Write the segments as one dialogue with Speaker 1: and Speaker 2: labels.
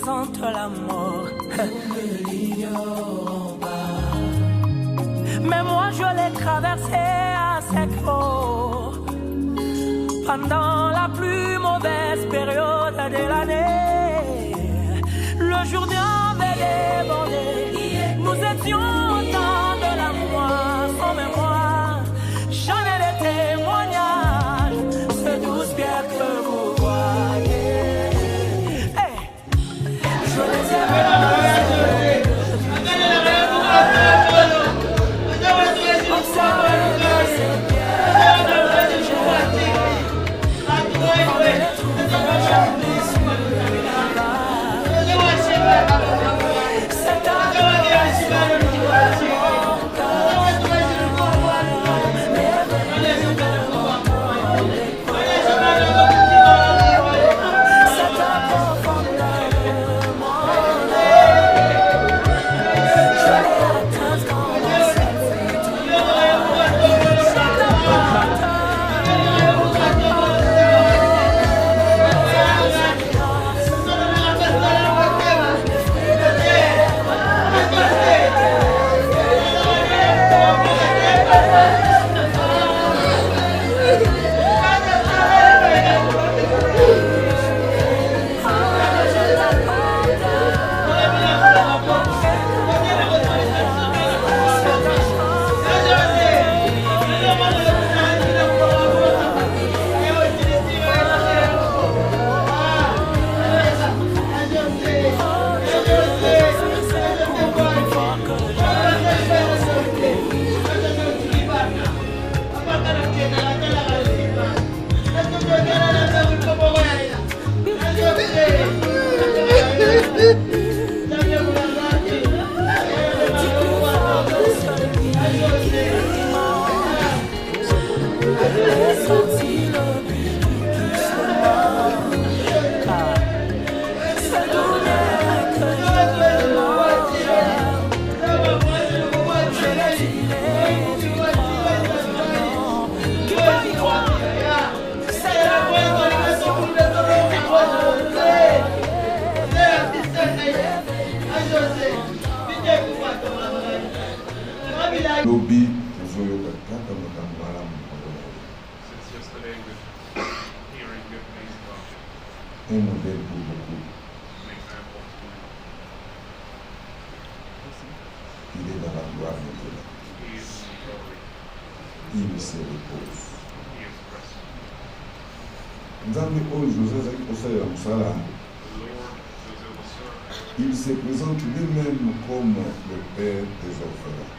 Speaker 1: représente la mort. Nous ne l'ignorons pas. Mais moi je l'ai traversé à sec eau. Pendant la plus mauvaise période de l'année, le jour avait débordé. Nous étions au temps de la moisson, mais moi, j'en ai des témoignages. Ce douze pierres que vous voyez, hey, je les ai vus. Observez ces pierres.
Speaker 2: Lobby, un modèle pour beaucoup. Il est dans la gloire maintenant. Il se repose. Il se présente lui-même comme le père des orphelins.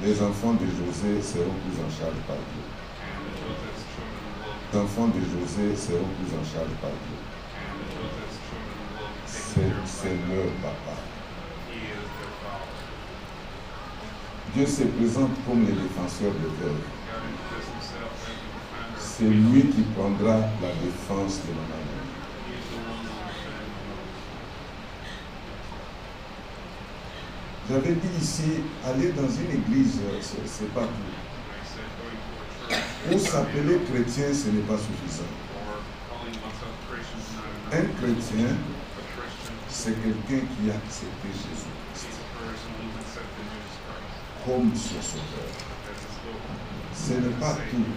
Speaker 2: Les enfants de José seront pris en charge par Dieu. Les enfants de José seront pris en charge par Dieu. C'est leur papa. Dieu se présente comme le défenseur de veuves. C'est lui qui prendra la défense de la maman. J'avais dit ici, aller dans une église, c'est pas tout. Pour s'appeler chrétien, ce n'est pas suffisant. Un chrétien, c'est quelqu'un qui a accepté Jésus-Christ comme son sauveur. Ce n'est pas tout.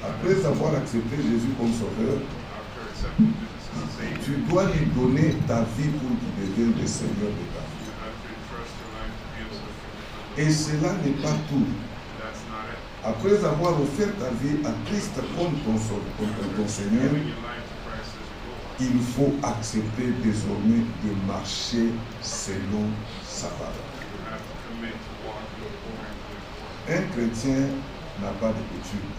Speaker 2: Après avoir accepté Jésus comme sauveur, tu dois lui donner ta vie pour qu'il devienne le Seigneur de ta vie. Et cela n'est pas tout. Après avoir offert ta vie à Christ comme ton Seigneur, il faut accepter désormais de marcher selon sa parole. Un chrétien n'a pas de coutume.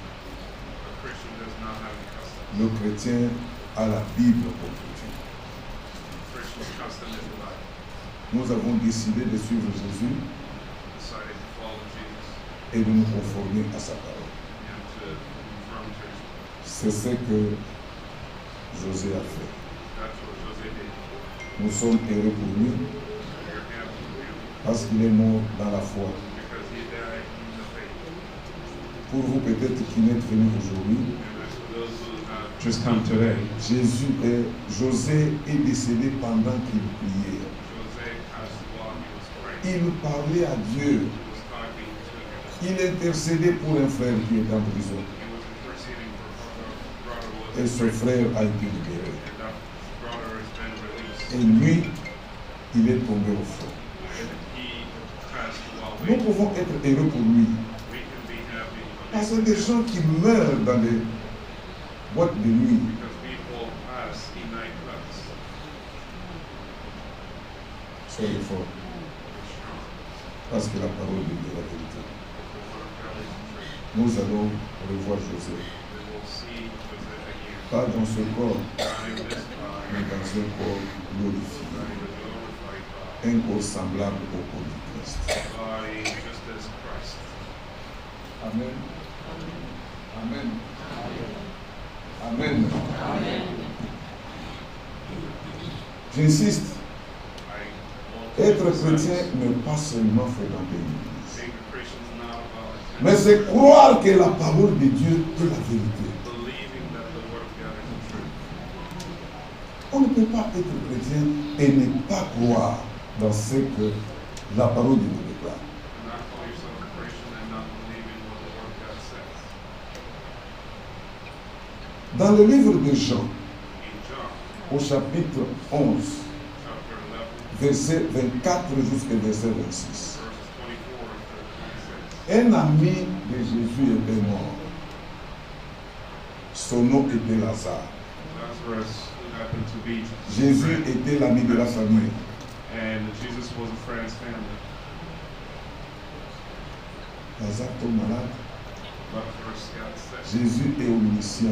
Speaker 2: Le chrétien a la Bible comme coutume. Nous avons décidé de suivre Jésus et de nous conformer à sa parole. C'est ce que José a fait. Nous sommes heureux pour lui parce qu'il est mort dans la foi. Pour vous peut-être qui n'êtes venus aujourd'hui,
Speaker 3: just come today.
Speaker 2: José est décédé pendant qu'il priait. Il parlait à Dieu. Il intercédait pour un frère qui est en prison. Et ce frère a été libéré. Et lui, il est tombé au fond. Nous pouvons être heureux pour lui. Parce que des gens qui meurent dans des boîtes de nuit. Soyez forts. Parce que la parole de Dieu est la vérité. Nous allons revoir José. Pas dans ce corps, mais dans un corps glorifié. Un corps semblable au corps du Christ. Amen. Amen. Amen. Amen. J'insiste. Être chrétien ne pas seulement fréquenter l'église, mais c'est croire que la parole de Dieu est la vérité. On ne peut pas être chrétien et ne pas croire dans ce que la parole de Dieu déclare. Dans le livre de Jean, au chapitre 11, verset 24 jusqu'au verset 26. Un ami de Jésus était mort. Son nom était Lazare. Jésus était l'ami de la famille. Lazare tombe malade. Jésus est omniscient.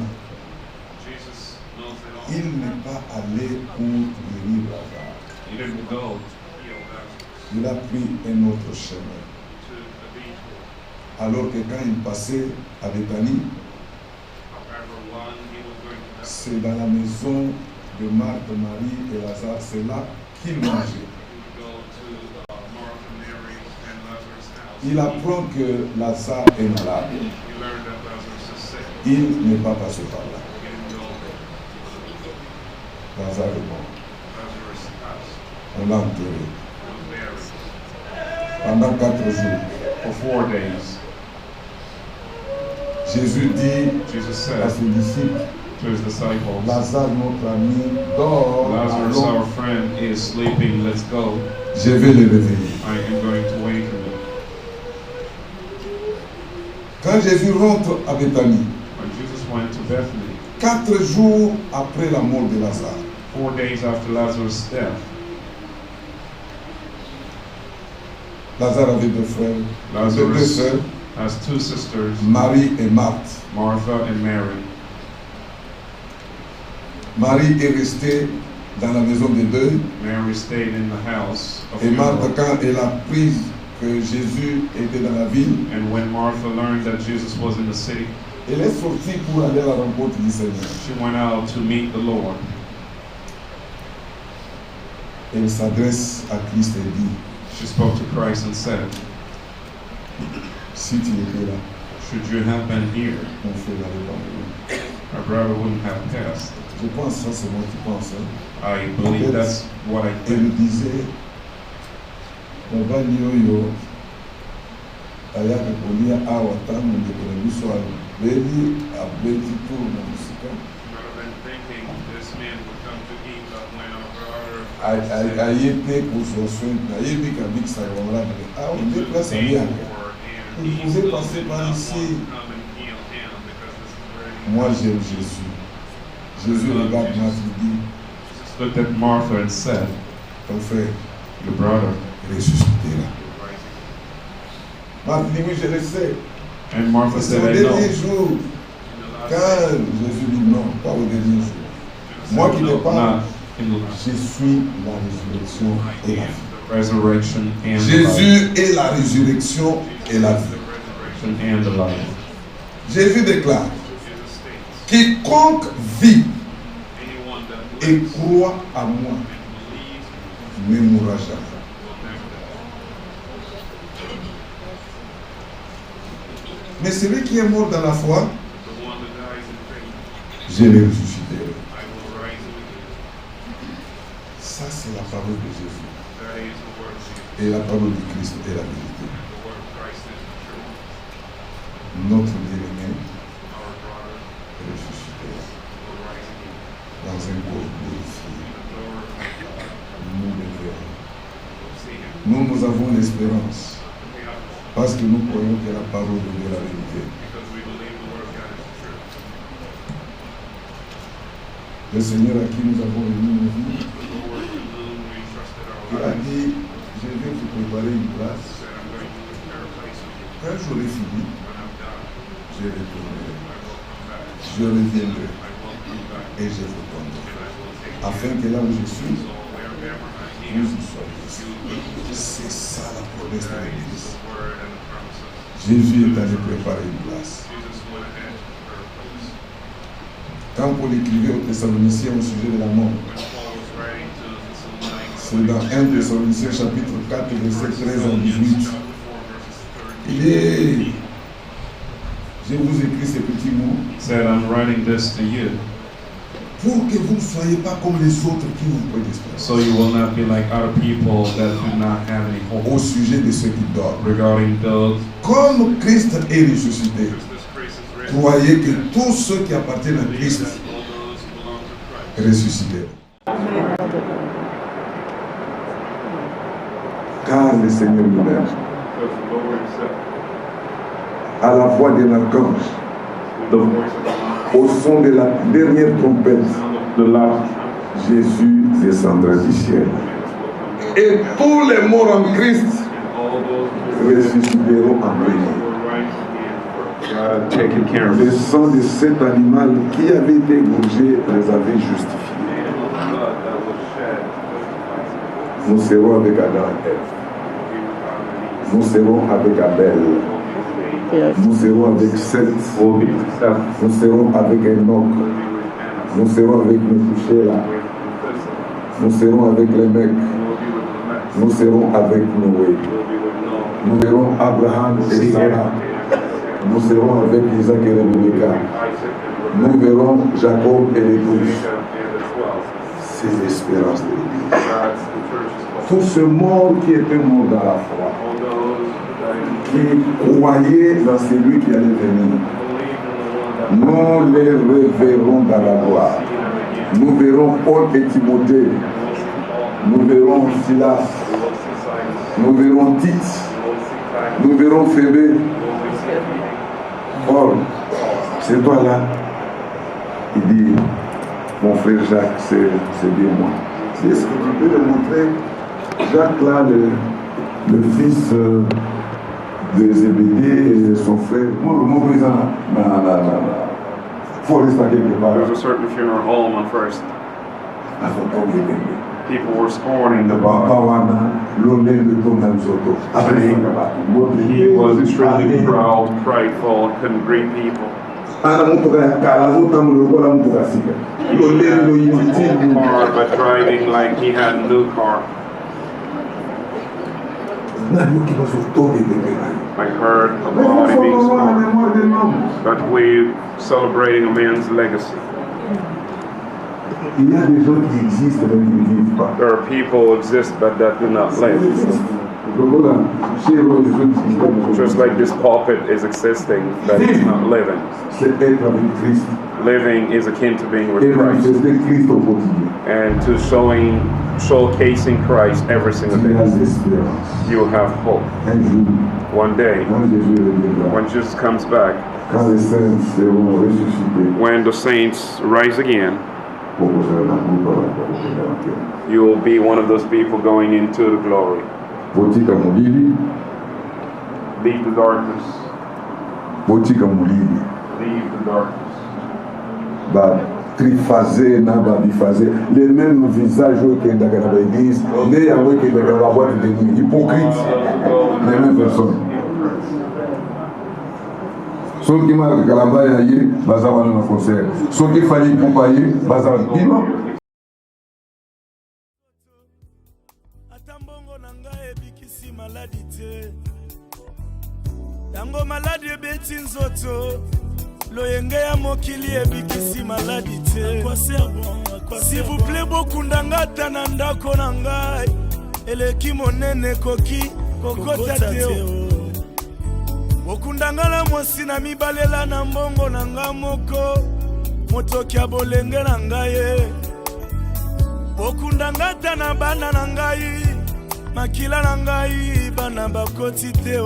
Speaker 2: Il n'est pas allé pour guérir Lazare. Il a pris un autre chemin. Alors que quand il passait à Bethanie, c'est dans la maison de Marthe, Marie et Lazare, c'est là qu'il mangeait. Il apprend que Lazare est malade. Il n'est pas passé par là. Lazare est mort. On l'a enterré. Pendant 4 jours.
Speaker 3: For 4 days.
Speaker 2: Jésus dit à ses disciples, Lazare, notre ami, dort.
Speaker 3: Lazarus, our friend, is sleeping. Let's go.
Speaker 2: Je vais le réveiller.
Speaker 3: I am going to wake him.
Speaker 2: Quand Jésus rentre à Bethanie,
Speaker 3: When Jesus went to Bethany,
Speaker 2: 4 jours après la mort de Lazare,
Speaker 3: 4 days after Lazarus' death,
Speaker 2: Lazare avait 2 frères, 2 sœurs,
Speaker 3: has 2 sisters,
Speaker 2: Marie et Marthe.
Speaker 3: Martha and Mary.
Speaker 2: Marie est restée dans la maison de deuil.
Speaker 3: Mary stayed in the house of
Speaker 2: Et Marthe,
Speaker 3: funeral.
Speaker 2: quand elle a appris que Jésus était dans la ville,
Speaker 3: And when Martha learned that Jesus was in the city,
Speaker 2: elle est sortie pour aller à la rencontre du Seigneur.
Speaker 3: she went out to meet the Lord.
Speaker 2: Elle s'adresse à Christ et dit,
Speaker 3: She spoke to Christ and said,
Speaker 2: si tu étais là,
Speaker 3: should you have been here,
Speaker 2: mon frère n'allait pas mourir.
Speaker 3: our brother wouldn't have passed.
Speaker 2: Je pense ça, c'est moi qui pense. Hein.
Speaker 3: I believe that's what I
Speaker 2: Elle
Speaker 3: think.
Speaker 2: disait, mobali oyo ayaka kolia awa ntango ndeko na biso abeli abeti tour na mosika aye te kozwa soin nayebi kabikisaka bamolaka awa nde place aliaka il pouvait passer par ici. Moi j'aime Jésus. Jésus regarde Marthe et dit,
Speaker 3: Looked at Martha and said,
Speaker 2: ton frère
Speaker 3: your brother.
Speaker 2: ressuscitera. Marthe dit, oui, je le sais.
Speaker 3: And Martha
Speaker 2: C'est au
Speaker 3: said, I know.
Speaker 2: dernier jour. Quand Jésus dit non, pas au dernier jour. Moi qui te parle,
Speaker 3: Not in the
Speaker 2: je suis la résurrection et la vie.
Speaker 3: resurrection and the life.
Speaker 2: Jésus est la résurrection et la vie.
Speaker 3: And the life.
Speaker 2: Jésus déclare, quiconque vit et croit à moi ne mourra jamais. Mais celui qui est mort dans la foi, Je les ressusciterai.
Speaker 3: I will rise again.
Speaker 2: Ça, c'est la parole de Jésus.
Speaker 3: That is the word of Jesus.
Speaker 2: Et la parole de Christ est la vérité.
Speaker 3: The word of Christ is the truth.
Speaker 2: Notre bien-aimé
Speaker 3: Our brother
Speaker 2: ressuscitera
Speaker 3: will rise again.
Speaker 2: dans un corps glorifié.
Speaker 3: The glory of God.
Speaker 2: Nous le verrons.
Speaker 3: We'll see him.
Speaker 2: Nous avons l'espérance
Speaker 3: We have hope
Speaker 2: parce que nous croyons que la parole est la vérité.
Speaker 3: because we believe the word of God is the truth.
Speaker 2: Le Seigneur à qui nous avons remis nos vies,
Speaker 3: The Lord in whom we trusted
Speaker 2: il
Speaker 3: our
Speaker 2: a
Speaker 3: lives
Speaker 2: dit, je vais vous préparer une place.
Speaker 3: said, I'm going to prepare a place for you.
Speaker 2: Quand j'aurai fini,
Speaker 3: When I'm done,
Speaker 2: je retournerai.
Speaker 3: I will come back.
Speaker 2: Je reviendrai
Speaker 3: I will come back
Speaker 2: et je vous prendrai.
Speaker 3: and I will take you.
Speaker 2: Afin que là où je suis,
Speaker 3: So wherever I
Speaker 2: vous
Speaker 3: am,
Speaker 2: y soyez. C'est ça la promesse de
Speaker 3: that is
Speaker 2: l'Église.
Speaker 3: the word and the promises.
Speaker 2: Jésus est allé préparer une place.
Speaker 3: Jesus went ahead to prepare a place.
Speaker 2: Quand Paul écrivait aux Thessaloniciens au sujet de la mort,
Speaker 3: When Paul was writing to the Thessalonians,
Speaker 2: c'est dans 1 Thessaloniciens chapitre 4, verset 13 à 18.
Speaker 3: chapter 4, verses 13.
Speaker 2: Il est, je vous écris ces petits mots
Speaker 3: He said, I'm writing this to you
Speaker 2: pour que vous ne soyez pas comme les autres qui n'ont pas d'espérance.
Speaker 3: so you will not be like other people that do not have any hope
Speaker 2: Au sujet de ceux qui dorment.
Speaker 3: regarding those.
Speaker 2: Comme Christ est ressuscité,
Speaker 3: Because this Christ is risen.
Speaker 2: croyez que tous ceux qui appartiennent à
Speaker 3: Believe
Speaker 2: Christ
Speaker 3: that all those who belong to Christ
Speaker 2: ressusciteront. Car le Seigneur lui-même,
Speaker 3: because the Lord himself,
Speaker 2: à la voix d'un archange,
Speaker 3: the voice of God,
Speaker 2: au son de la dernière trompette,
Speaker 3: the last
Speaker 2: Jésus descendra du ciel. Et tous les morts en Christ
Speaker 3: and all those who
Speaker 2: ressusciteront en lui.
Speaker 3: will rise again. God taking care of
Speaker 2: Le
Speaker 3: us.
Speaker 2: sang de cet animal qui avait été égorgé les avait justifiés.
Speaker 3: And the blood that was shed justifies us.
Speaker 2: Nous serons avec Adam et Ève. Nous serons avec Abel. Nous serons avec Seth.
Speaker 3: We'll be with Seth.
Speaker 2: Nous serons avec Enoch.
Speaker 3: We'll be with
Speaker 2: Nous serons avec Methuselah.
Speaker 3: Anna. With Thistle.
Speaker 2: Nous serons avec les mecs.
Speaker 3: We'll be with Lamech.
Speaker 2: Nous serons avec Noé.
Speaker 3: We'll be with Noah.
Speaker 2: Nous verrons Abraham et Sarah. Nous serons avec Isaac et Rebecca.
Speaker 3: Isaac and
Speaker 2: Nous verrons Jacob et les douze.
Speaker 3: Rebekah and the 12.
Speaker 2: C'est l'espérance de l'Église.
Speaker 3: God's the church's hope.
Speaker 2: Tous ceux morts qui étaient morts dans la foi,
Speaker 3: All those that
Speaker 2: qui croyaient dans celui qui allait venir,
Speaker 3: believe in the one that
Speaker 2: nous les reverrons dans la gloire.
Speaker 3: see them again.
Speaker 2: Nous verrons Paul et Timothée. Nous verrons Silas.
Speaker 3: We will see Silas.
Speaker 2: Nous verrons Tite.
Speaker 3: We will see Titus.
Speaker 2: Nous verrons Phébé.
Speaker 3: We will see
Speaker 2: Paul, c'est toi là. Il dit, mon frère Jacques, c'est bien moi. Est-ce que tu peux le montrer? Jacques là, le fils de Zébédée et son frère. Mon président là. Non. Faut rester quelque part.
Speaker 3: There's a certain funeral home on First.
Speaker 2: Ah, faut pas oublier.
Speaker 3: People were scorning the
Speaker 2: Papa
Speaker 3: body.
Speaker 2: wana l'honneur de ton amzoto.
Speaker 3: He was extremely proud, prideful, couldn't greet people.
Speaker 2: Ana mutoka ya kala zotamu lokola mutoka sika. L'honneur de inutile.
Speaker 3: Car, but driving like he had a new car. I heard about him being scorned. But we're celebrating a man's legacy.
Speaker 2: Il y a des gens qui existent mais qui ne vivent pas.
Speaker 3: There are people who exist but that do not live. Just like this pulpit is existing, but it's not living.
Speaker 2: C'est être avec Christ
Speaker 3: Living is akin to being with
Speaker 2: et
Speaker 3: Christ
Speaker 2: manifester Christ au quotidien.
Speaker 3: and to showcasing Christ every single
Speaker 2: Il y a
Speaker 3: day.
Speaker 2: l'espérance.
Speaker 3: You have hope.
Speaker 2: Un jour,
Speaker 3: One day,
Speaker 2: quand Jésus reviendra,
Speaker 3: when Jesus comes back,
Speaker 2: quand les saints seront ressuscités,
Speaker 3: when the saints rise again,
Speaker 2: pour vous faire la coupe à la terre.
Speaker 3: you will be one of those people going into the glory.
Speaker 2: Botika mulili,
Speaker 3: Leave the darkness.
Speaker 2: botika mulili.
Speaker 3: Leave the darkness.
Speaker 2: Ba triphasé na ba biphasé, les mêmes visages qui sont dans l'église, les yango qui sont dans la boîte de nuit, hypocrites, les mêmes personnes. Ceux qui marquent Kalamba yaye, baza wana na concert. Ceux qui fallait pour payer, baza wana. Bino.
Speaker 1: Atambongo nanga ebikisi maladi te. Yango maladi ebeti nzoto.
Speaker 4: loyenge ya mokili ebikisi maladi te. S'il vous plaît bokundanga ta na ndako na ngai eleki monene koki kokota te. Bokundanga na mwasi na mibalela na mbongo na nga moko motoki ya bolenge na ngai. Bokundanga ta na bana na ngai makila na ngai bana bakoti te.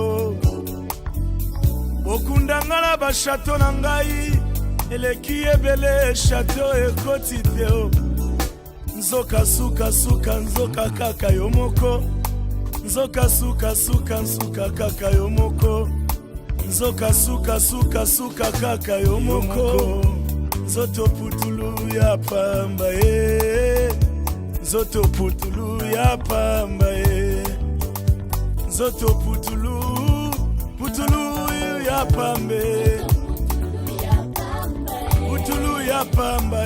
Speaker 4: Bokundanga na ba chateau na ngai eleki ebele chateau ekoti te. Nzoka suka suka nzoka kaka yo moko. Nzoka suka suka nzoka kaka yo moko. Nzoka suka suka suka kaka yo moko. Nzoto putulu ya pamba Nzoto putulu ya pamba Nzoto putulu ya pambe. Putulu ya pamba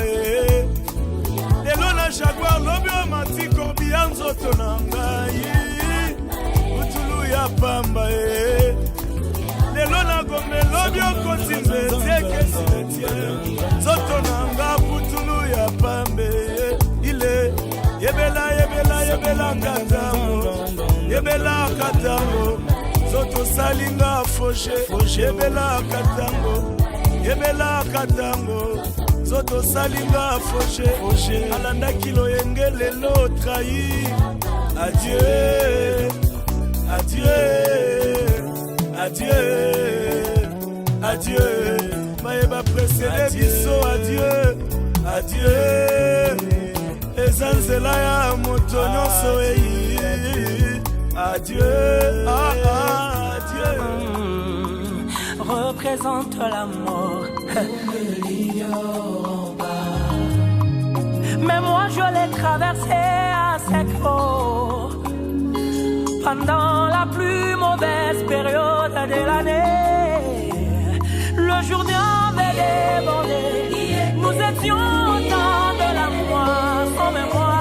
Speaker 4: Lelo na jaguar lobi o mati korbi ya nzoto na ngai. Putulu ya pamba Lelo na gombe lobi o koti mbete kesi nzoto na nga. Putulu ya pambe ile yebela yebela yebela katango. Yebela katango Zoto salinga foshe yebela katango. Yebela katango Zoto salinga foshe alanda kilo yengele lo trahi. Adieu, adieu, adieu, adieu. Maeba presele biso adieu, adieu. Ezanzela ya moto nyonso adieu, adieu.
Speaker 1: Représente la mort. Mais moi je l'ai traversé à sec eau. Pendant la plus mauvaise période de l'année, le jour avait débordé. Nous étions au temps de la moisson, mais moi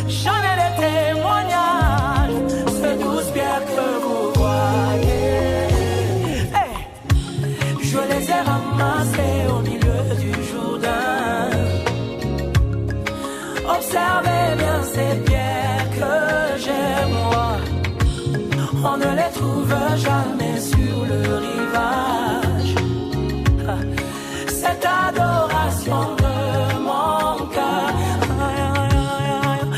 Speaker 1: j'en ai des témoignages. Ce douce pierre que vous voyez, je les ai ramassés au milieu du Jourdain. Observez bien ces pierres que j'ai moi. On ne les trouve jamais sur le rivage. Cette adoration de mon cœur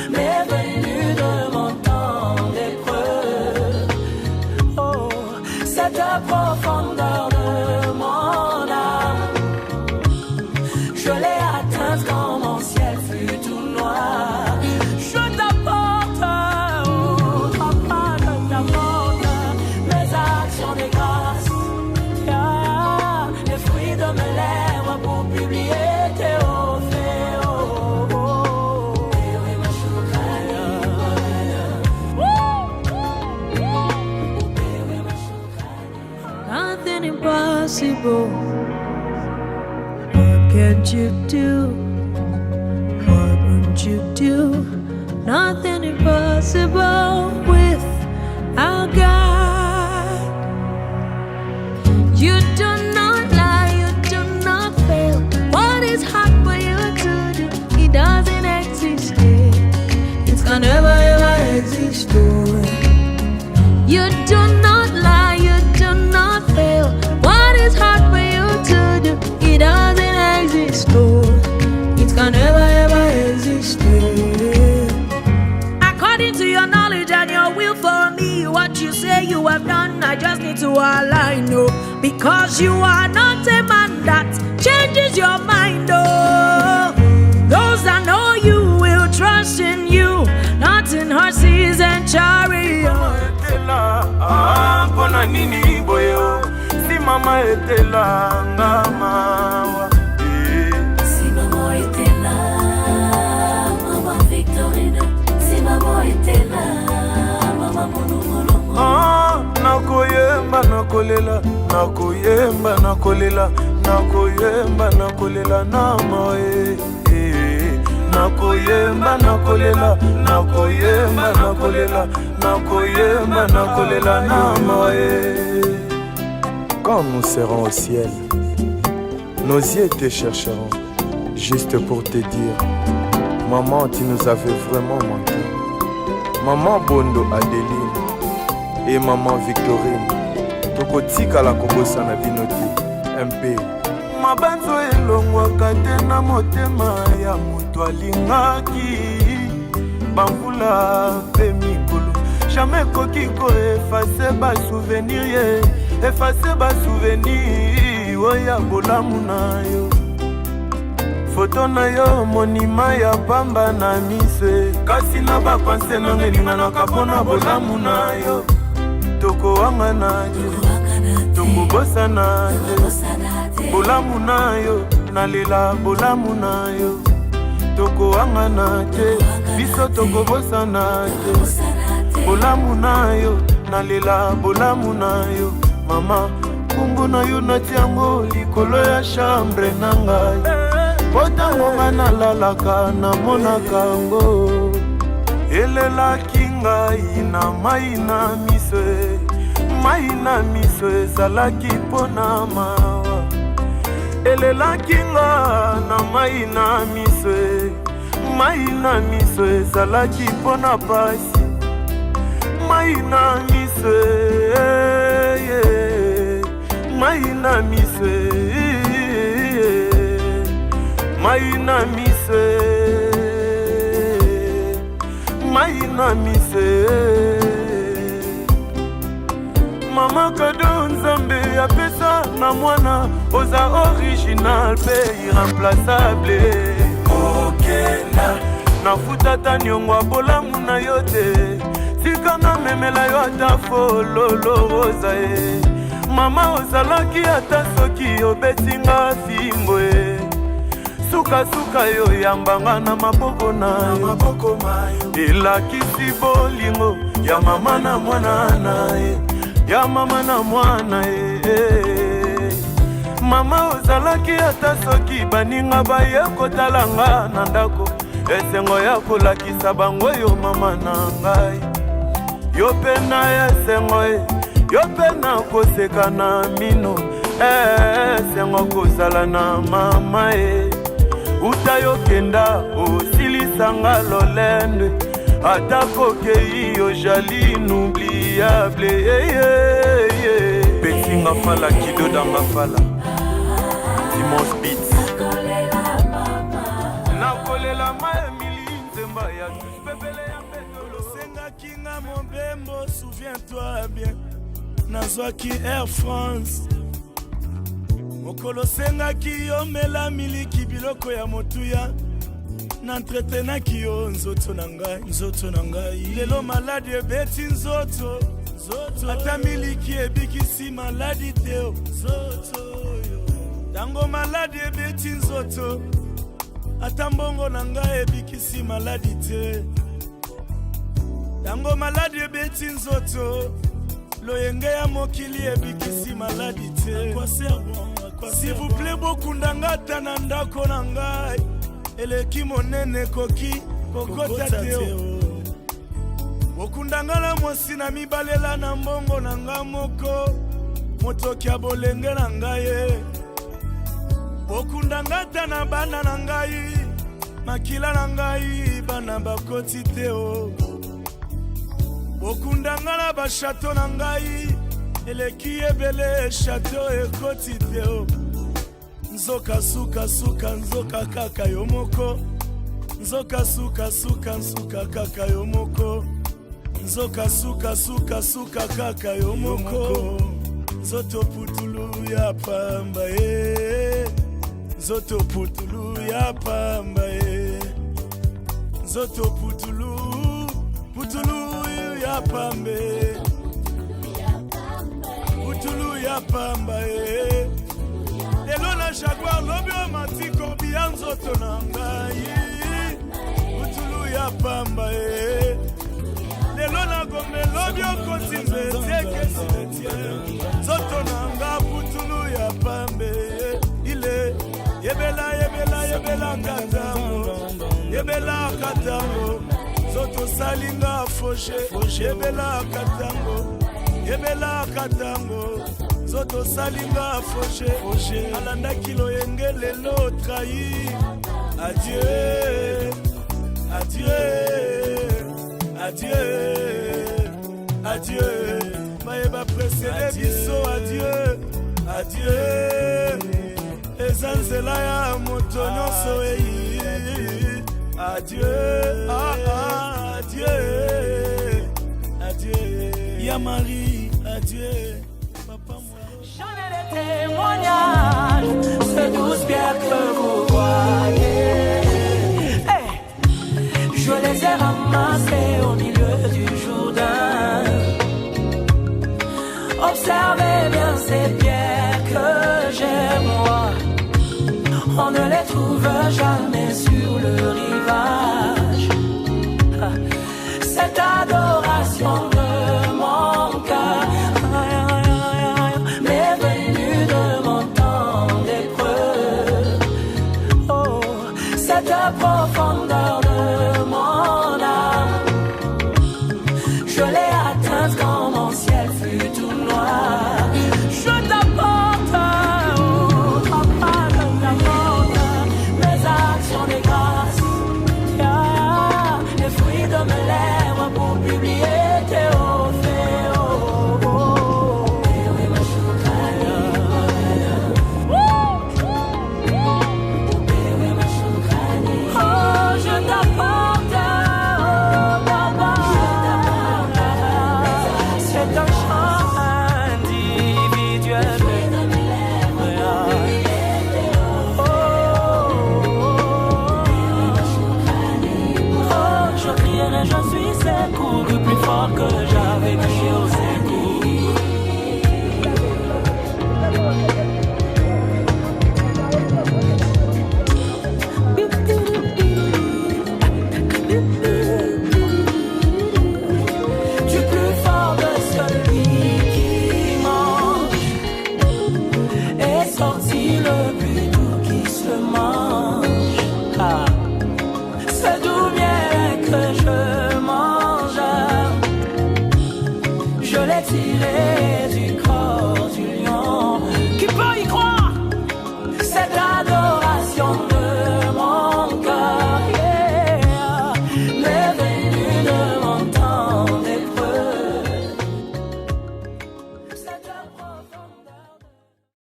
Speaker 1: m'est venue de mon temps d'épreuve. Oh, cette profondeur de mon âme, je l'ai atteinte quand mon ciel fut tout noir. Je t'apporte, oh papa, je t'apporte mes actions de grâce, les fruits de mes lèvres pour publier tes hauts faits. Oh, oh, oh.
Speaker 5: Nothing impossible. What can't you do? What won't you do? Nothing impossible with our God. You do not lie, you do not fail. What is hard for you to do? It doesn't exist yet. It's gonna never ever exist. You do not lie, you do not fail. What is hard for you to do? It doesn't exist. It's gonna never ever exist. According to your knowledge and your will for me, what you say you have done, I just need to align, no. Because you are not a man that changes your mind, oh. Those that know you will trust in you, not in horses and chariots.
Speaker 4: Pona nini boyo, si mama était là, mama.
Speaker 6: Si maman était là, maman Victorine. Si maman était là, maman Mono.
Speaker 4: Ah, nakoyemba nakolela, nakoyemba nakolela, nakoyemba nakolela na moe. Nakoyemba nakolela, nakoyemba nakolela, nakoyemba nakolela na moe.
Speaker 7: Quand nous serons au ciel, nos yeux te chercheront, juste pour te dire, maman, tu nous avais vraiment manqué. Maman Bondo Adeline et maman Victorine, tokotika la kobosa na binoti, MP.
Speaker 4: Mabanzo elongwaka te na motema ya moto alingaki, bambula pe mikolo jamais koki ko effacer ba souvenir ye, effacer ba souvenir oya bolamu na yo. Foto na yo monima ya pamba na mise, kasi na bapanse na ngelinga na kapona bolamu na yo. Toko wanga na je, toko bosa na je, bolamu na yo, nalela bolamu na yo. Toko wanga na je, biso toko bosa na je, bolamu na yo, nalela bolamu na yo. Mama, kumbu na yo na tiango likolo ya chambre na ngai. Potango nga nalalaka na monaka ngo, elelaki ngai na mai na miso, mai na miso ezalaki mpona mawa. Elelaki nga na mai na miso, mai na miso ezalaki mpona pasi. Mai na miso, mai na miso, Maina mise, maina mise. Mama kado nzambe ya pesa na mwana, oza original pe irremplaçable. Okena nafuta ta nyongwa bolamu na yote, sika na memela yo ata fololo roza e. Mama ozalaki ata soki obetinga fimbo e. Suka suka yo yambanga na maboko na yo, ilakisi bolingo ya mama na mwana na ye, ya mama na mwana ye. Mama ozalaki ata soki baninga baye kotalanga na ndako, esengo ya kolakisa bango yo mama na ngai. Yo pena esengo ye, yo pena koseka na mino, esengo kozala na mama ye. Uta yo kenda osilisanga lolende, atako kei yo jali inoubliable. Pesinga fala kido danga fala Timos Beats. Nakolela ma Emily Nzemba ya tuspepele ya petolo. Senga kinga mobembo, souviens-toi bien, nazwaki Air France. Mokolo sengaki yo mela miliki biloko ya motuya, nantretenaki yo nzoto na ngai, nzoto na ngai. Lelo maladi ebeti nzoto, ata miliki ebikisi maladi teo, nzoto yo. Tango maladi ebeti nzoto, ata mbongo na ngai ebikisi maladi te. Tango maladi ebeti nzoto, loyenge ya mokili ebikisi maladi te. S'il vous plaît, bokundanga tana ndako na ngai, eleki monene koki kokota teo. Bokundanga na mwasi na mibalela na mbongo na nga moko, motoki ya bolenge na ngai. Bokundanga tana bana na ngai, makila na ngai bana bakoti teo. Bokundanga na bashato na ngai, eleki ebele chateau ekoti teo. Nzoka suka suka nzoka kaka yo moko, nzoka suka suka nzoka kaka yo moko, nzoka suka suka suka kaka yo moko. Nzoto putulu ya pamba e, nzoto putulu ya pamba e, nzoto putulu putulu ya pambe, putulu ya pamba e. Lelo na jaguar lobi o mati korbi ya nzoto na ngai, putulu ya pamba e. Lelo na gombe lobi o koti mbete kesi nzoto na nga, putulu ya pambe e. Ile yebela yebela yebela katango, yebela katango, nzoto salinga foshe yebela katango. yebelaka tango zoto salinga fauché alandaki loyenge lelo trahi. Adieu, adieu, adieu, adieu. Maeba précédé biso, adieu, adieu. Ezanzela ya moto nyonso eyi. Adieu, adieu, adieu. Ya Marie, adieu. Papa moi.
Speaker 1: J'en ai des témoignages, ces 12 pierres que vous voyez. Hey, je les ai ramassées au milieu du Jourdain. Observez bien ces pierres que j'ai moi. On ne les trouve jamais sur le rivage.